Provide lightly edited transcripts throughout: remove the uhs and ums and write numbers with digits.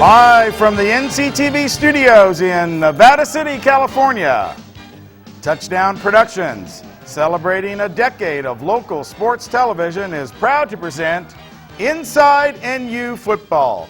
Live from the NCTV studios in Nevada City, California, Touchdown Productions, celebrating a decade of local sports television, is proud to present Inside NU Football.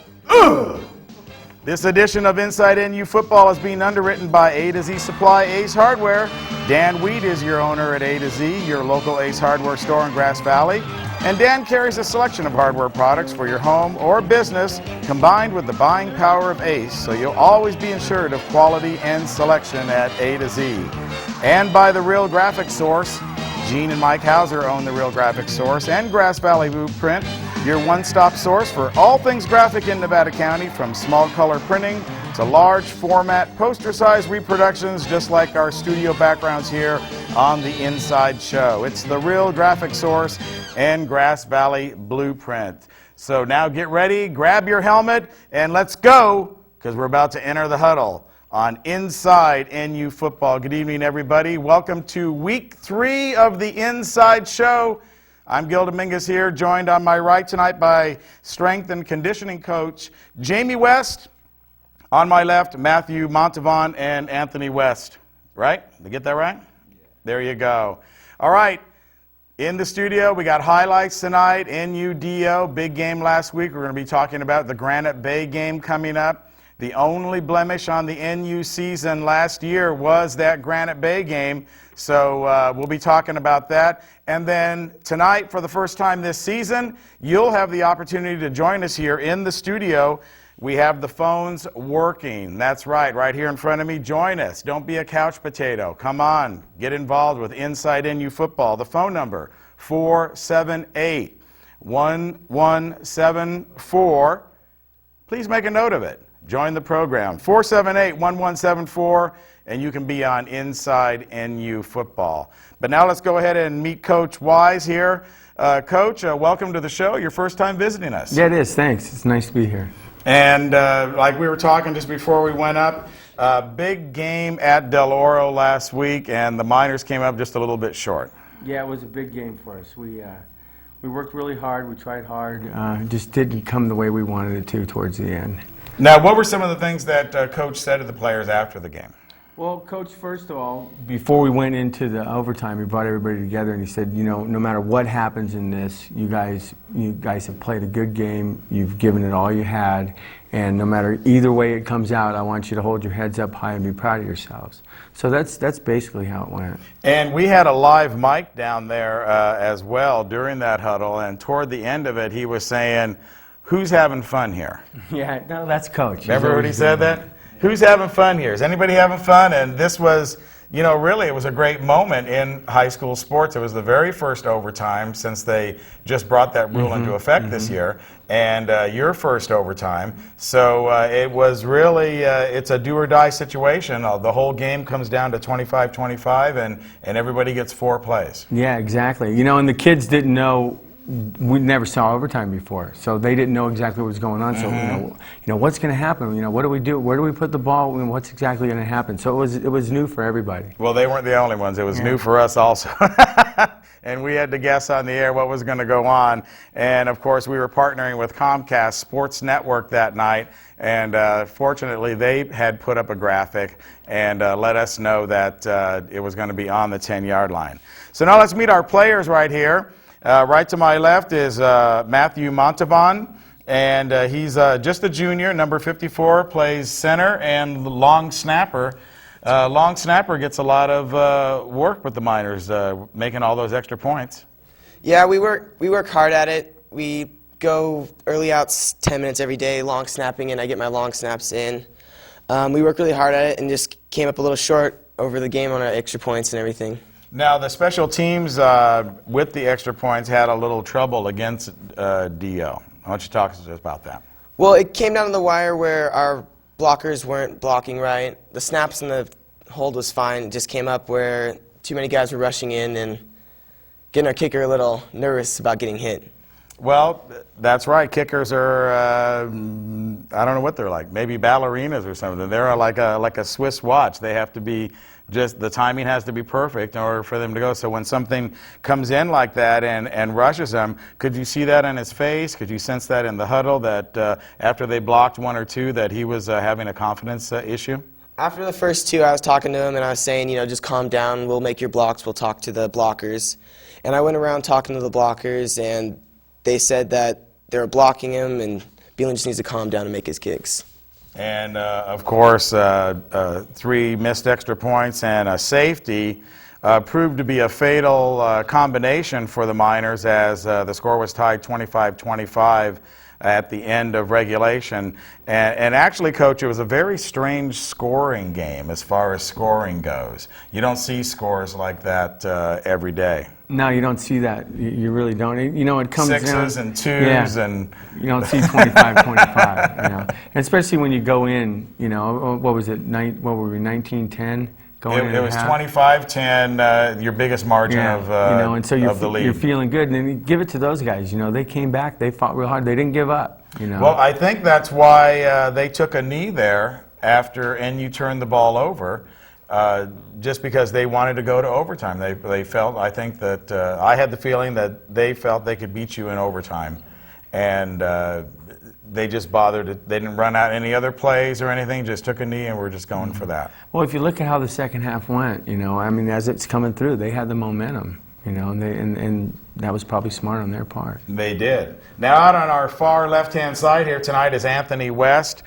This edition of Inside NU Football is being underwritten by A to Z Supply Ace Hardware. Dan Wheat is your owner at A to Z, your local Ace Hardware store in Grass Valley. And Dan carries a selection of hardware products for your home or business, combined with the buying power of Ace, so you'll always be assured of quality and selection at A to Z. And by The Real Graphic Source. Gene and Mike Hauser own The Real Graphic Source and Grass Valley Blueprint, your one-stop source for all things graphic in Nevada County, from small color printing to large format poster-sized reproductions, just like our studio backgrounds here on the Inside Show. It's The Real Graphic Source and Grass Valley Blueprint. So now get ready, grab your helmet, and let's go, because we're about to enter the huddle on Inside NU Football. Good evening, everybody. Welcome to week 3 of the Inside Show. I'm Gil Dominguez here, joined on my right tonight by strength and conditioning coach Jamie West. On my left, Matthew Mantovan and Anthony West. Right? Did I get that right? There you go. All right. In the studio, we got highlights tonight. NUDO, big game last week. We're going to be talking about the Granite Bay game coming up. The only blemish on the NU season last year was that Granite Bay game. So we'll be talking about that. And then tonight, for the first time this season, you'll have the opportunity to join us here in the studio. We have the phones working. That's right here in front of me. Join us. Don't be a couch potato. Come on, get involved with Inside NU Football. The phone number, 478-1174. Please make a note of it. Join the program, 478-1174, and you can be on Inside NU Football. But now let's go ahead and meet Coach Wise here. Coach, welcome to the show. Your first time visiting us. Yeah, it is. Thanks. It's nice to be here. And like we were talking just before we went up, big game at Del Oro last week, and the Miners came up just a little bit short. Yeah, it was a big game for us. We worked really hard. We tried hard. Just didn't come the way we wanted it to towards the end. Now, what were some of the things that Coach said to the players after the game? Well, Coach, first of all, before we went into the overtime, he brought everybody together and he said, you know, no matter what happens in this, you guys have played a good game. You've given it all you had, and no matter either way it comes out, I want you to hold your heads up high and be proud of yourselves. So that's basically how it went. And we had a live mic down there as well during that huddle, and toward the end of it, he was saying, "Who's having fun here?" Yeah, no, that's Coach. Remember when he said that? Who's having fun here? Is anybody having fun? And this was, you know, really it was a great moment in high school sports. It was the very first overtime since they just brought that rule into effect this year, and your first overtime. So it was really, it's a do-or-die situation. The whole game comes down to 25-25, and everybody gets 4 plays. Yeah, exactly. You know, and the kids didn't know. We never saw overtime before, so they didn't know exactly what was going on. So you know what's going to happen. You know, what do we do? Where do we put the ball? And what's exactly going to happen? So it was new for everybody. Well, they weren't the only ones. It was new for us also, and we had to guess on the air what was going to go on. And of course, we were partnering with Comcast Sports Network that night, and fortunately, they had put up a graphic and let us know that it was going to be on the 10-yard line. So now let's meet our players right here. Right to my left is Matthew Mantovan, and he's just a junior, number 54, plays center and long snapper. Long snapper gets a lot of work with the Miners, making all those extra points. Yeah, we work hard at it. We go early outs 10 minutes every day, long snapping, and I get my long snaps in. We work really hard at it and just came up a little short over the game on our extra points and everything. Now, the special teams with the extra points had a little trouble against DO. Why don't you talk to us about that? Well, it came down to the wire where our blockers weren't blocking right. The snaps and the hold was fine. It just came up where too many guys were rushing in and getting our kicker a little nervous about getting hit. Well, that's right. Kickers are, I don't know what they're like, maybe ballerinas or something. They're like a Swiss watch. They have to be just, the timing has to be perfect in order for them to go. So when something comes in like that and rushes him, could you see that in his face? Could you sense that in the huddle, that after they blocked one or two, that he was having a confidence issue? After the first two, I was talking to him and I was saying, just calm down, we'll make your blocks, we'll talk to the blockers. And I went around talking to the blockers, and they said that they were blocking him, and Beelan just needs to calm down and make his kicks. And, of course, 3 missed extra points and a safety proved to be a fatal combination for the Miners, as the score was tied 25-25 at the end of regulation. And actually, Coach, it was a very strange scoring game as far as scoring goes. You don't see scores like that every day. No, you don't see that. You really don't. It comes down... Sixes and twos, yeah, and... You don't see 25-25, And especially when you go in, what was it, what were we, 19-10? It was 25-10, your biggest margin of and so of the league. You're feeling good, and then you give it to those guys. They came back, they fought real hard, they didn't give up. Well, I think that's why they took a knee there after NU turned the ball over, just because they wanted to go to overtime. They felt, I think that I had the feeling that they felt they could beat you in overtime, and they just bothered it. They didn't run out any other plays or anything, just took a knee and we're just going for that. Well, if you look at how the second half went, as it's coming through, they had the momentum, and that was probably smart on their part. They did. Now out on our far left-hand side here tonight is Anthony West.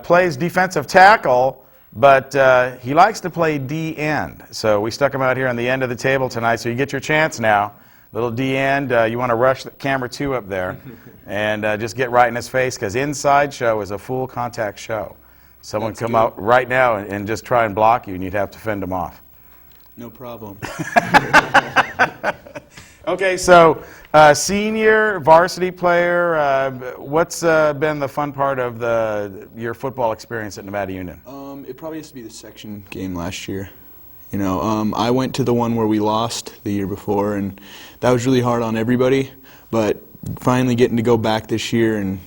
Plays defensive tackle, but he likes to play D-end. So we stuck him out here on the end of the table tonight, so you get your chance now. Little D-end, you want to rush the camera 2 up there and just get right in his face, because inside show is a full contact show. Someone come out right now and just try and block you, and you'd have to fend them off. No problem. Okay, so senior varsity player, what's been the fun part of your football experience at Nevada Union? It probably has to be the section game last year. I went to the one where we lost the year before, and that was really hard on everybody, but finally getting to go back this year and,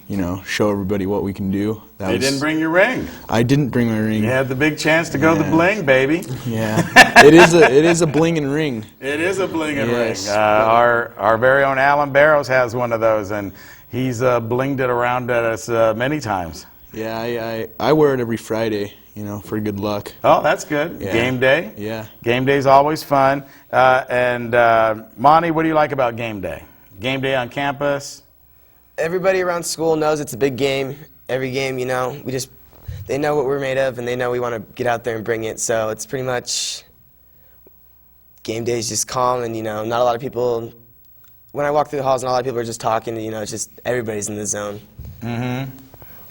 show everybody what we can do. You didn't bring your ring. I didn't bring my ring. You had the big chance to go the bling, baby. Yeah. It is a bling and ring. It is a bling and ring. Our very own Alan Barrows has one of those, and he's blinged it around at us many times. Yeah, I wear it every Friday. For good luck. Oh, that's good. Yeah. Game day? Yeah. Game day's always fun. Monty, what do you like about game day? Game day on campus? Everybody around school knows it's a big game. Every game, they know what we're made of, and they know we want to get out there and bring it. So it's pretty much, game day is just calm, and, not a lot of people, when I walk through the halls, not a lot of people are just talking, it's just everybody's in the zone. Mm-hmm.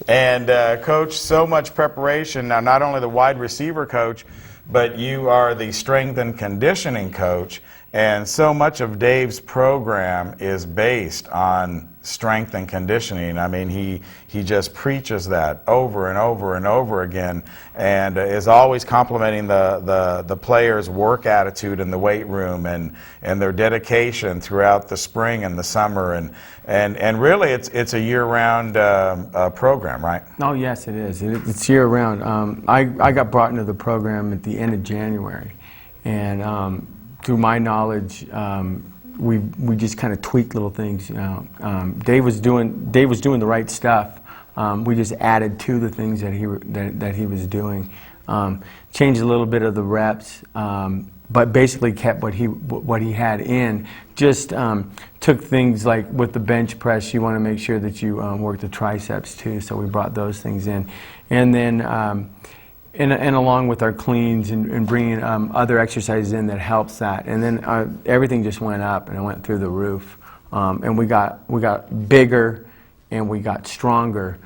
And, Coach, so much preparation. Now, not only the wide receiver coach, but you are the strength and conditioning coach. And so much of Dave's program is based on strength and conditioning. I mean, he just preaches that over and over and over again, and is always complimenting the players' work attitude in the weight room and their dedication throughout the spring and the summer. And really, it's a year-round program, right? Oh, yes, it is. It's year-round. I got brought into the program at the end of January, and through my knowledge, we just kind of tweaked little things. Dave was doing the right stuff. We just added to the things that he was doing. Changed a little bit of the reps, but basically kept what he had in. Just took things like with the bench press, you want to make sure that you work the triceps too. So we brought those things in, and then. And along with our cleans and bringing other exercises in that helps that. And then everything just went up and it went through the roof. And we got bigger and we got stronger.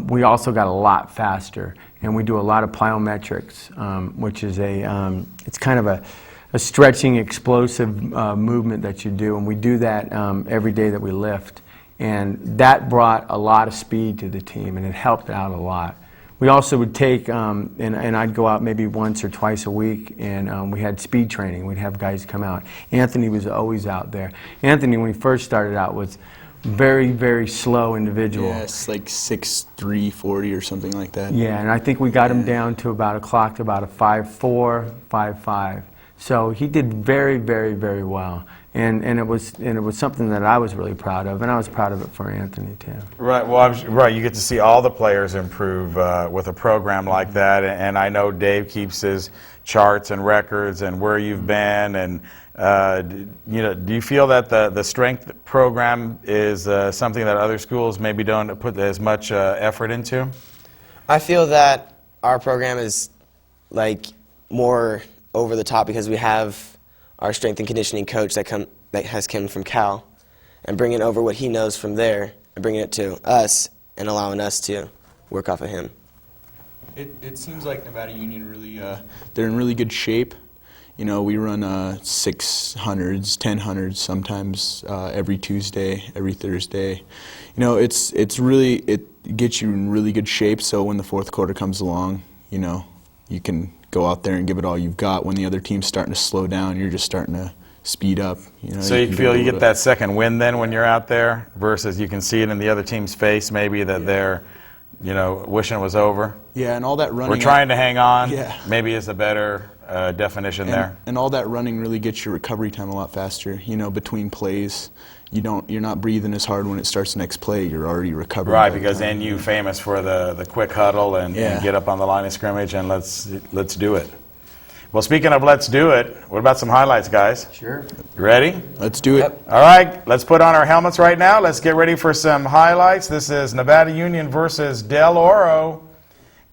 We also got a lot faster. And we do a lot of plyometrics, which is it's kind of a stretching, explosive movement that you do. And we do that every day that we lift. And that brought a lot of speed to the team, and it helped out a lot. We also would take, and I'd go out maybe once or twice a week, and we had speed training. We'd have guys come out. Anthony was always out there. Anthony, when he first started out, was very, very slow individual. Yeah, it's like 6'3", 40 or something like that. Yeah, and I think we got him down to about a 5'4", 5'5". So he did very, very, very well. And it was something that I was really proud of, and I was proud of it for Anthony too. Right. Well, right. You get to see all the players improve with a program like that, and I know Dave keeps his charts and records and where you've been, and do you feel that the strength program is something that other schools maybe don't put as much effort into? I feel that our program is like more over the top because we have our strength and conditioning coach that has come from Cal, and bringing over what he knows from there and bringing it to us and allowing us to work off of him. It seems like Nevada Union really, they're in really good shape. You know, we run 600s, 1000s sometimes every Tuesday, every Thursday. You know, it gets you in really good shape, so when the fourth quarter comes along, you know, you can go out there and give it all you've got. When the other team's starting to slow down, you're just starting to speed up. You know, so you feel you get that second win then when you're out there, versus you can see it in the other team's face maybe that they're, you know, wishing it was over. Yeah, and all that running. We're trying to hang on. Yeah. Maybe is a better definition there. And all that running really gets your recovery time a lot faster. You know, between plays, you're not breathing as hard when it starts the next play. You're already recovering. Right, because NU famous for the quick huddle and get up on the line of scrimmage and let's do it. Well, speaking of let's do it, what about some highlights, guys? Sure. You ready? Let's do it. Yep. All right, let's put on our helmets right now. Let's get ready for some highlights. This is Nevada Union versus Del Oro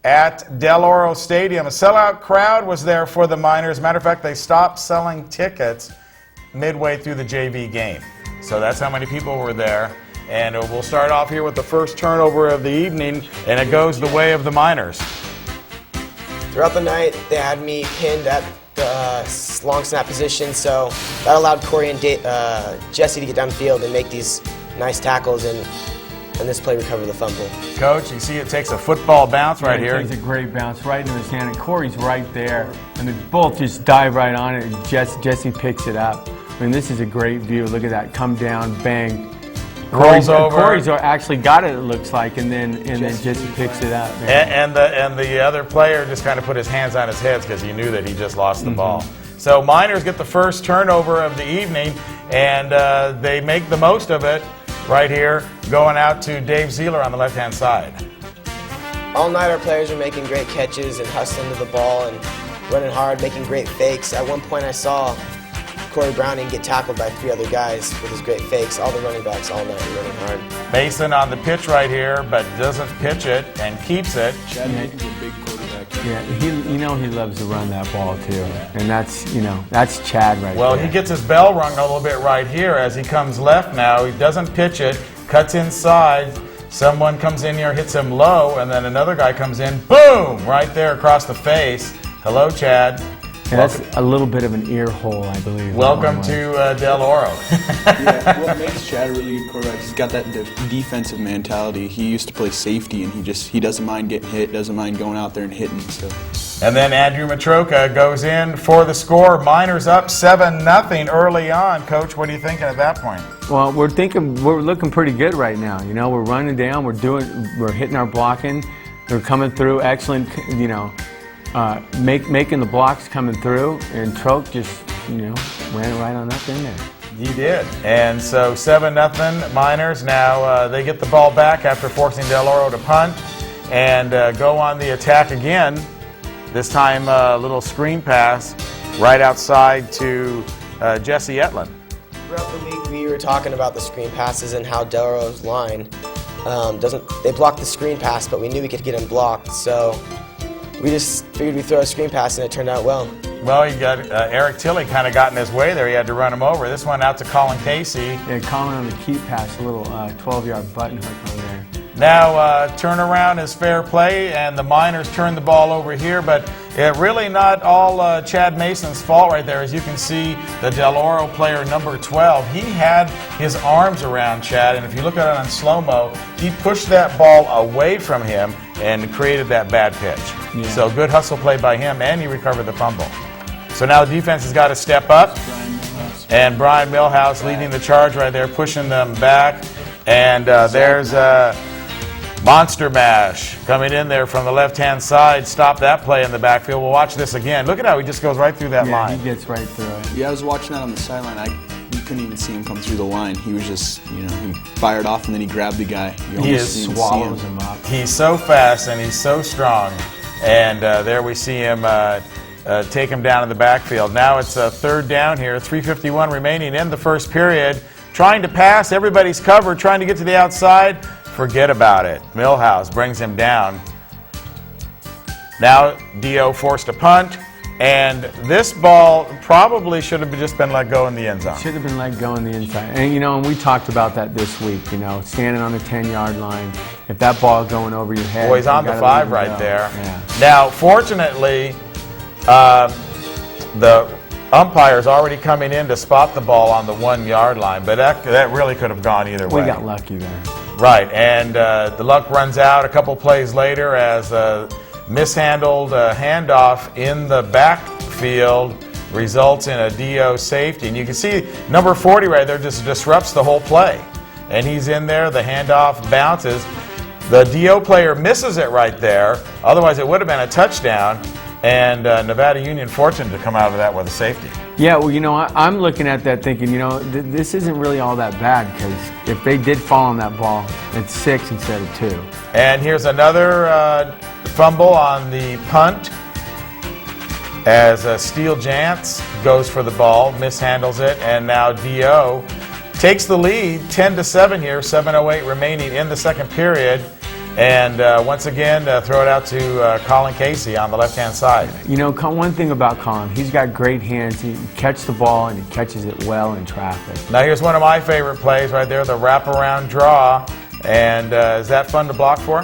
at Del Oro Stadium. A sellout crowd was there for the Miners. Matter of fact, they stopped selling tickets midway through the JV game. So that's how many people were there. And we'll start off here with the first turnover of the evening, and it goes the way of the Miners. Throughout the night, they had me pinned at the long snap position, so that allowed Corey and Jesse to get downfield and make these nice tackles and this play recover the fumble. Coach, you see it takes a football bounce right here. It takes a great bounce right into his hand, and Corey's right there, and they both just dive right on it, and Jesse picks it up. I mean, this is a great view. Look at that, come down, bang. Rolls over. Corey's actually got it, it looks like, and then Jesse picks it up. And the other player just kind of put his hands on his head because he knew that he just lost the ball. So Miners get the first turnover of the evening, and they make the most of it right here, going out to Dave Zeeler on the left-hand side. All night our players were making great catches and hustling to the ball and running hard, making great fakes. At one point I saw Corey Browning get tackled by 3 other guys with his great fakes. All the running backs all night were running hard. Mason on the pitch right here, but doesn't pitch it and keeps it. Chad Mason's a big quarterback. Yeah, he loves to run that ball too, and that's Chad right there. Well, he gets his bell rung a little bit right here as he comes left now. He doesn't pitch it, cuts inside. Someone comes in here, hits him low, and then another guy comes in, boom, right there across the face. Hello, Chad. Yeah, that's a little bit of an ear hole, I believe. Welcome to Del Oro. Yeah, what makes Chad a really good quarterback, he's got that defensive mentality. He used to play safety, and he doesn't mind getting hit, doesn't mind going out there and hitting. So. And then Andrew Matroka goes in for the score. Miners up 7-0 early on. Coach, what are you thinking at that point? Well, we're looking pretty good right now. You know, we're running down, we're hitting our blocking, they're coming through, excellent, you know. Making the blocks coming through, and Troke just, you know, ran right on up in there. He did. And so 7-0 Miners. Now they get the ball back after forcing Del Oro to punt and go on the attack again. This time a little screen pass right outside to Jesse Etlin. Throughout the week, we were talking about the screen passes and how Del Oro's line they blocked the screen pass, but we knew we could get them blocked, so we just figured we'd throw a screen pass, and it turned out well. Well, you got Eric Tilley kind of got in his way there. He had to run him over. This one out to Colin Casey. Yeah, Colin on the keep pass, a little 12-yard button hook over there. Now, turnaround is fair play, and the Miners turn the ball over here, but really not all Chad Mason's fault right there. As you can see, the Del Oro player, number 12, he had his arms around Chad, and if you look at it on slow-mo, he pushed that ball away from him and created that bad pitch. Yeah. So good hustle play by him, and he recovered the fumble. So now the defense has got to step up, and Brian Millhouse leading the charge right there, pushing them back. And there's Monster Mash coming in there from the left-hand side. Stop that play in the backfield. We'll watch this again. Look at how he just goes right through that Yeah, line. he gets right through it. Yeah, I was watching that on the sideline. You couldn't even see him come through the line. He was just, he fired off and then he grabbed the guy. He Swallows him up. He's so fast and he's so strong. And there we see him take him down in the backfield. Now it's a third down here, 3:51 remaining in the first period. Trying to pass, everybody's covered, trying to get to the outside. Forget about it. Millhouse brings him down. Now Dio forced a punt, and this ball probably should have just been let go in the end zone. Should have been let go in the inside. And, and we talked about that this week, standing on the 10-yard line. If that ball going over your head. Boy, he's on the 5 right there. Yeah. Now, fortunately, the umpire's already coming in to spot the ball on the 1-yard line, but that really could have gone either way. We got lucky there. Right, and the luck runs out a couple plays later as mishandled handoff in the backfield results in a DO safety. And you can see number 40 right there just disrupts the whole play. And he's in there, the handoff bounces. The DO player misses it right there, otherwise it would have been a touchdown. And Nevada Union fortunate to come out of that with a safety. Yeah, well, I'm looking at that thinking, this isn't really all that bad because if they did fall on that ball, it's 6 instead of 2. And here's another fumble on the punt as Steele Jantz goes for the ball, mishandles it, and now Dio takes the lead, 10-7 here, 7:08 remaining in the second period. And once again, throw it out to Colin Casey on the left-hand side. One thing about Colin, he's got great hands. He catches the ball, and he catches it well in traffic. Now here's one of my favorite plays right there, the wraparound draw. And is that fun to block for?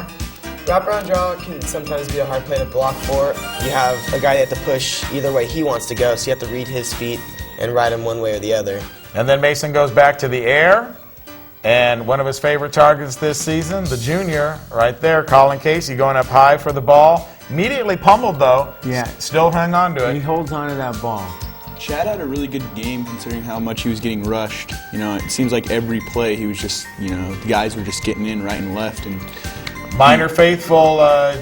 Wraparound draw can sometimes be a hard play to block for. You have a guy that has to push either way he wants to go, so you have to read his feet and ride him one way or the other. And then Mason goes back to the air. And one of his favorite targets this season, the junior, right there, Colin Casey, going up high for the ball. Immediately pummeled, though. Yeah. Still hung on to it. He holds on to that ball. Chad had a really good game considering how much he was getting rushed. It seems like every play he was just, the guys were just getting in right and left. And Minor faithful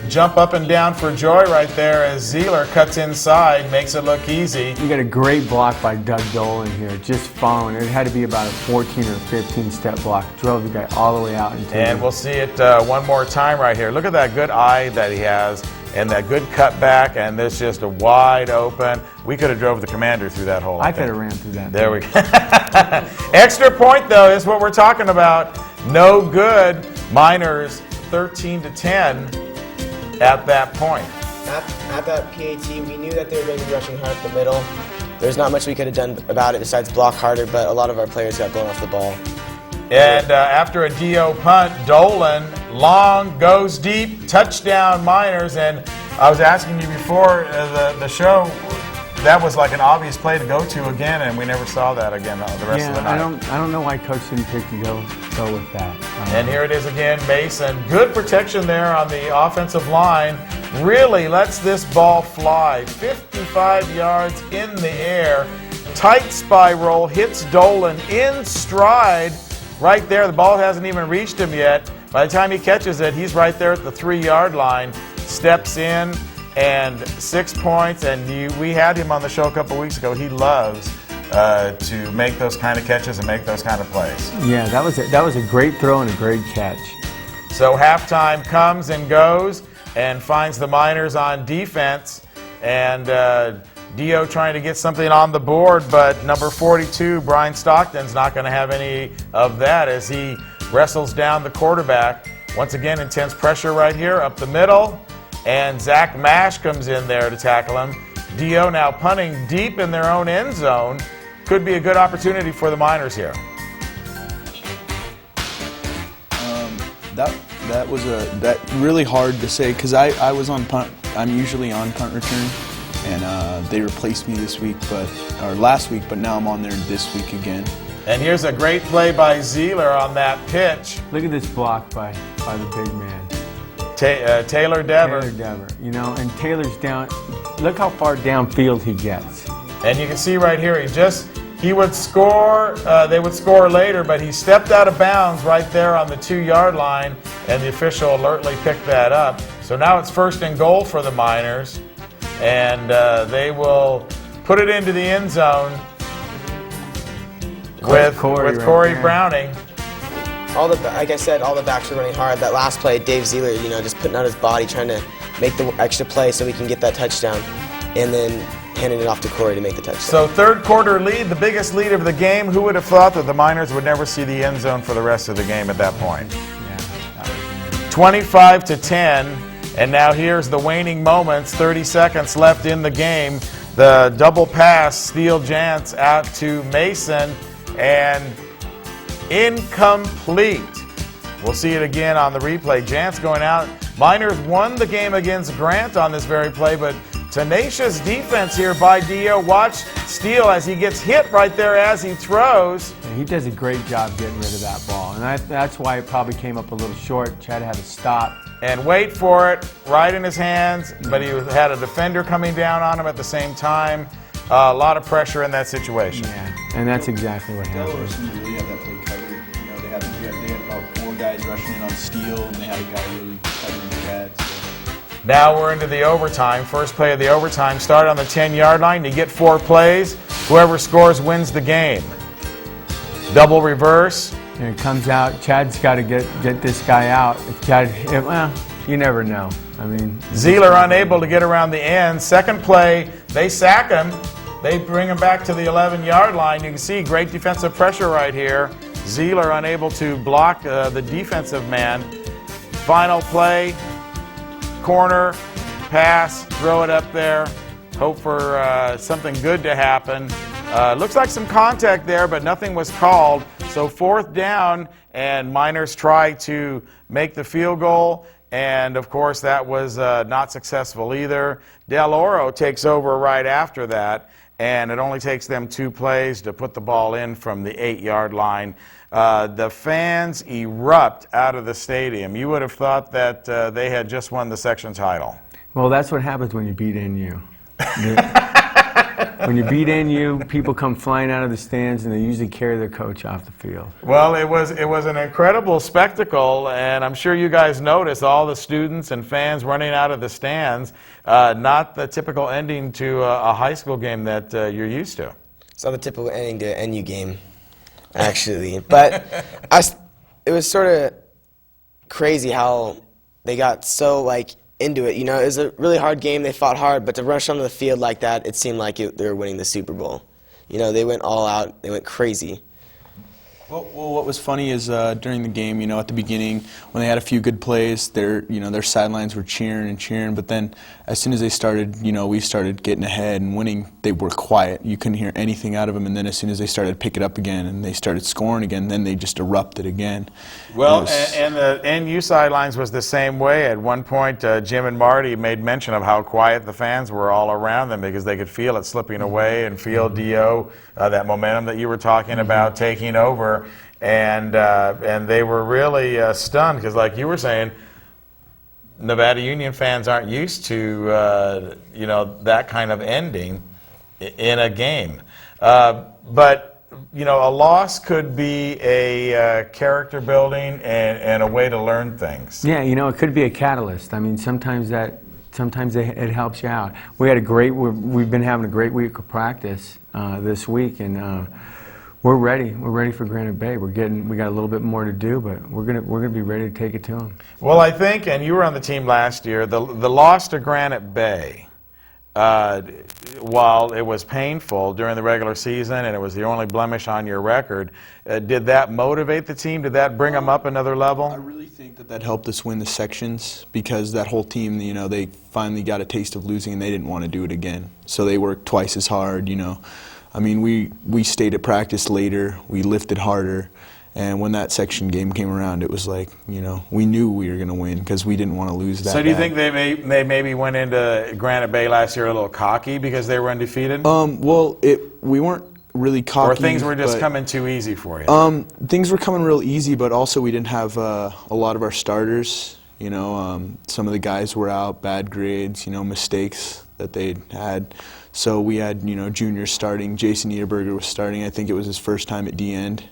jump up and down for joy right there as Zeeler cuts inside, makes it look easy. You got a great block by Doug Dolan here, just following. It had to be about a 14 or 15 step block. Drove the guy all the way out into And we'll see it one more time right here. Look at that good eye that he has and that good cut back, and this just a wide open. We could have drove the Commander through that hole. I could have ran through that. There we go. Extra point, though, is what we're talking about. No good. Miners 13-10 at that point. At that PAT, we knew that they were going to be rushing hard up the middle. There's not much we could have done about it besides block harder, but a lot of our players got blown off the ball. And after a DO punt, Dolan, long, goes deep, touchdown Miners. And I was asking you before the show, that was like an obvious play to go to again, and we never saw that again the rest of the night. I don't know why Coach didn't pick to go with that. And here it is again, Mason. Good protection there on the offensive line. Really lets this ball fly. 55 yards in the air. Tight spiral, hits Dolan in stride. Right there, the ball hasn't even reached him yet. By the time he catches it, he's right there at the 3-yard line. Steps in. And 6 points, and we had him on the show a couple weeks ago. He loves to make those kind of catches and make those kind of plays. Yeah, that was a great throw and a great catch. So halftime comes and goes and finds the Miners on defense, and Dio trying to get something on the board, but number 42, Brian Stockton's not going to have any of that as he wrestles down the quarterback. Once again, intense pressure right here up the middle. And Zach Mash comes in there to tackle him. Dio now punting deep in their own end zone. Could be a good opportunity for the Miners here. That was really hard to say because I was on punt. I'm usually on punt return, and they replaced me last week, but now I'm on there this week again. And here's a great play by Zeeler on that pitch. Look at this block by the big man. Taylor Dever. And Taylor's down. Look how far downfield he gets. And you can see right here, he just he would score, they would score later, but he stepped out of bounds right there on the 2-yard line, and the official alertly picked that up. So now it's 1st and goal for the Miners, and they will put it into the end zone with Corey Browning. Like I said, all the backs were running hard. That last play, Dave Zeeler, just putting out his body, trying to make the extra play so we can get that touchdown, and then handing it off to Corey to make the touchdown. So 3rd quarter lead, the biggest lead of the game. Who would have thought that the Miners would never see the end zone for the rest of the game at that point? 25-10, and now here's the waning moments. 30 seconds left in the game. The double pass, Steele Jantz out to Mason, and incomplete. We'll see it again on the replay. Jantz going out. Miners won the game against Grant on this very play, but tenacious defense here by Dio. Watch Steele as he gets hit right there as he throws. And he does a great job getting rid of that ball, and that's why it probably came up a little short. Chad had to stop. And wait for it, right in his hands, but he had a defender coming down on him at the same time. A lot of pressure in that situation. Yeah, and that's exactly what happened. Really had that play covered. They had about 4 guys rushing in on Steele, and they had a guy really covering the pads. Now we're into the overtime. First play of the overtime. Start on the 10-yard line. You get 4 plays. Whoever scores wins the game. Double reverse. And it comes out. Chad's got to get this guy out. If Chad, well, you never know. I mean, Zeeler unable to get around the end. Second play, they sack him. They bring him back to the 11-yard line. You can see great defensive pressure right here. Zeeler unable to block the defensive man. Final play, corner, pass, throw it up there. Hope for something good to happen. Looks like some contact there, but nothing was called. So 4th down, and Miners try to make the field goal. And, of course, that was not successful either. Del Oro takes over right after that, and it only takes them 2 plays to put the ball in from the 8-yard line. The fans erupt out of the stadium. You would have thought that they had just won the section title. Well, that's what happens when you beat NU. When you beat NU, people come flying out of the stands, and they usually carry their coach off the field. Well, it was an incredible spectacle, and I'm sure you guys noticed all the students and fans running out of the stands. Not the typical ending to a high school game that you're used to. It's not the typical ending to an NU game, actually. But it was sort of crazy how they got so, into it. It was a really hard game. They fought hard, but to rush onto the field like that, it seemed like they were winning the Super Bowl. They went all out. They went crazy. Well, what was funny is during the game, at the beginning, when they had a few good plays, their sidelines were cheering and cheering. But then, as soon as they started, we started getting ahead and winning, they were quiet. You couldn't hear anything out of them. And then, as soon as they started to pick it up again and they started scoring again, then they just erupted again. Well, and the NU sidelines was the same way. At one point, Jim and Marty made mention of how quiet the fans were all around them because they could feel it slipping away and feel Dio, that momentum that you were talking about, taking over. And they were really stunned because, like you were saying, Nevada Union fans aren't used to that kind of ending in a game. But a loss could be a character building and a way to learn things. Yeah, it could be a catalyst. I mean, sometimes it helps you out. We've been having a great week of practice this week, and we're ready. We're ready for Granite Bay. We got a little bit more to do, but we're gonna be ready to take it to them. Well, I think, and you were on the team last year, the loss to Granite Bay, while it was painful during the regular season and it was the only blemish on your record, did that motivate the team? Did that bring them up another level? I really think that helped us win the sections because that whole team, they finally got a taste of losing and they didn't want to do it again. So they worked twice as hard, I mean, we stayed at practice later, we lifted harder, and when that section game came around, it was like, we knew we were going to win because we didn't want to lose that. So do you think they maybe went into Granite Bay last year a little cocky because they were undefeated? Well, we weren't really cocky. Or things were just coming too easy for you? Things were coming real easy, but also we didn't have a lot of our starters. Some of the guys were out, bad grades, mistakes. that they had. So we had, juniors starting. Jason Niederberger was starting. I think it was his first time at D-end.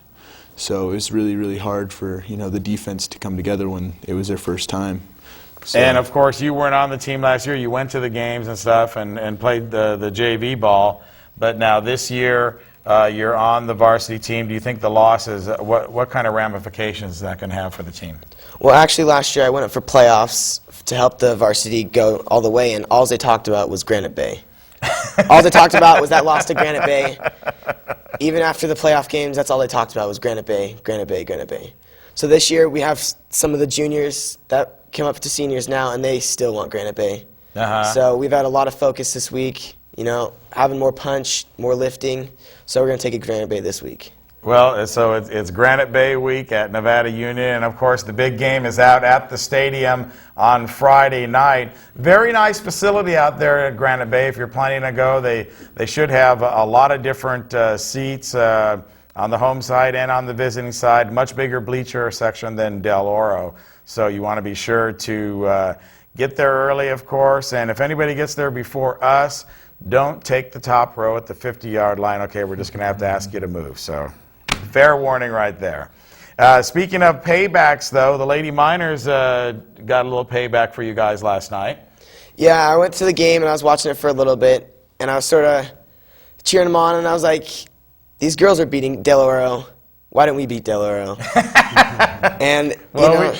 So it was really, really hard for, the defense to come together when it was their first time. So. And, of course, you weren't on the team last year. You went to the games and stuff and played the JV ball. But now this year you're on the varsity team. Do you think the loss is what kind of ramifications is that going to have for the team? Well, actually, last year I went up for playoffs to help the varsity go all the way, and all they talked about was Granite Bay. All they talked about was that loss to Granite Bay. Even after the playoff games, that's all they talked about was Granite Bay, Granite Bay, Granite Bay. So this year we have some of the juniors that came up to seniors now, and they still want Granite Bay. So we've had a lot of focus this week, having more punch, more lifting. So we're going to take it Granite Bay this week. Well, so it's Granite Bay week at Nevada Union, and of course the big game is out at the stadium on Friday night. Very nice facility out there at Granite Bay. If you're planning to go, they should have a lot of different seats on the home side and on the visiting side. Much bigger bleacher section than Del Oro, so you want to be sure to get there early, of course. And if anybody gets there before us, don't take the top row at the 50-yard line. Okay, we're just going to have to ask you to move. So. Fair warning right there. Speaking of paybacks, though, the Lady Miners got a little payback for you guys last night. Yeah, I went to the game and I was watching it for a little bit, and I was sort of cheering them on, and I was like, these girls are beating Del Oro. Why don't we beat Del Oro? And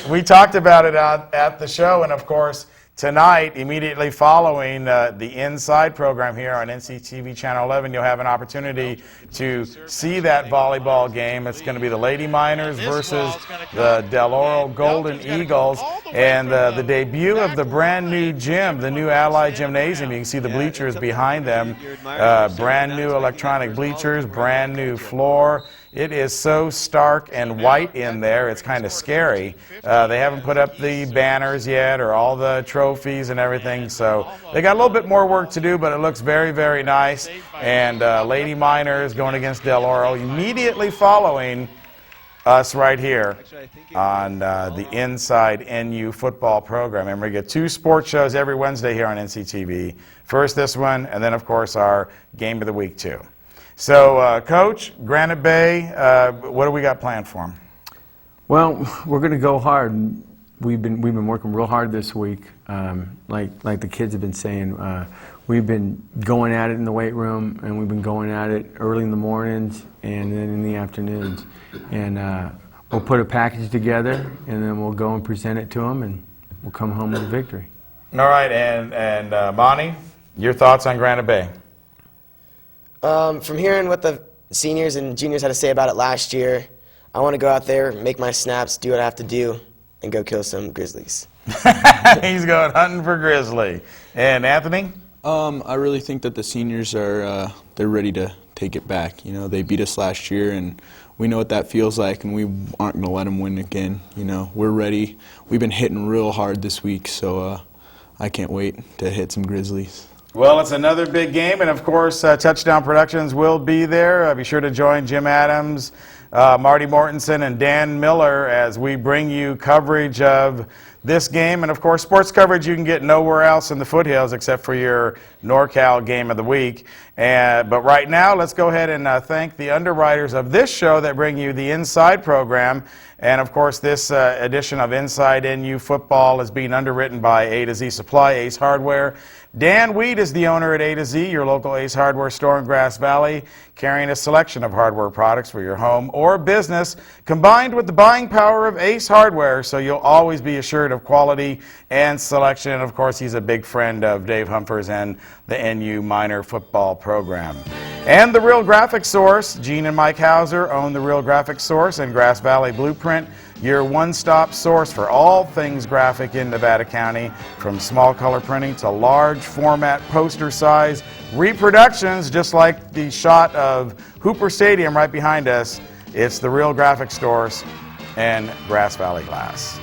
we talked about it at the show, and of course, tonight, immediately following the Inside program here on NCTV Channel 11, you'll have an opportunity to see that volleyball game. It's going to be the Lady Miners versus the Del Oro Golden Eagles, and the debut of the brand new gym, the new Allied Gymnasium. You can see the bleachers behind them. Brand new electronic bleachers, brand new floor. It is so stark and white in there, it's kind of scary. They haven't put up the banners yet or all the trophies and everything, so they got a little bit more work to do, but it looks very, very nice. And Lady Miners going against Del Oro, immediately following us right here on the Inside NU football program. And we get 2 sports shows every Wednesday here on NCTV. First this one, and then, of course, our Game of the Week, too. So, Coach, Granite Bay, what do we got planned for them? Well, we're going to go hard. We've been working real hard this week. Like the kids have been saying, we've been going at it in the weight room, and we've been going at it early in the mornings and then in the afternoons. And we'll put a package together, and then we'll go and present it to them, and we'll come home with a victory. All right, and Monty, your thoughts on Granite Bay? From hearing what the seniors and juniors had to say about it last year, I want to go out there, make my snaps, do what I have to do, and go kill some grizzlies. He's going hunting for grizzly. And Anthony? I really think that the seniors are they're ready to take it back. They beat us last year, and we know what that feels like, and we aren't going to let them win again. We're ready. We've been hitting real hard this week, so I can't wait to hit some grizzlies. Well, it's another big game, and of course, Touchdown Productions will be there. Be sure to join Jim Adams, Marty Mortensen, and Dan Miller as we bring you coverage of this game. And of course, sports coverage you can get nowhere else in the foothills except for your NorCal Game of the Week. But right now, let's go ahead and thank the underwriters of this show that bring you the Inside program. And of course, this edition of Inside NU Football is being underwritten by A to Z Supply, Ace Hardware. Dan Weed is the owner at A to Z, your local Ace Hardware store in Grass Valley, carrying a selection of hardware products for your home or business, combined with the buying power of Ace Hardware, so you'll always be assured of quality and selection. And of course, he's a big friend of Dave Humphers and the NU Minor Football program. And the Real Graphic Source, Gene and Mike Hauser own the Real Graphic Source and Grass Valley Blueprint, your one-stop source for all things graphic in Nevada County, from small color printing to large format poster size reproductions, just like the shot of Hooper Stadium right behind us. It's the Real Graphic Source and Grass Valley Glass.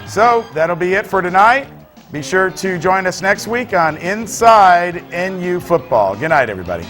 So that'll be it for tonight. Be sure to join us next week on Inside NU Football. Good night, everybody.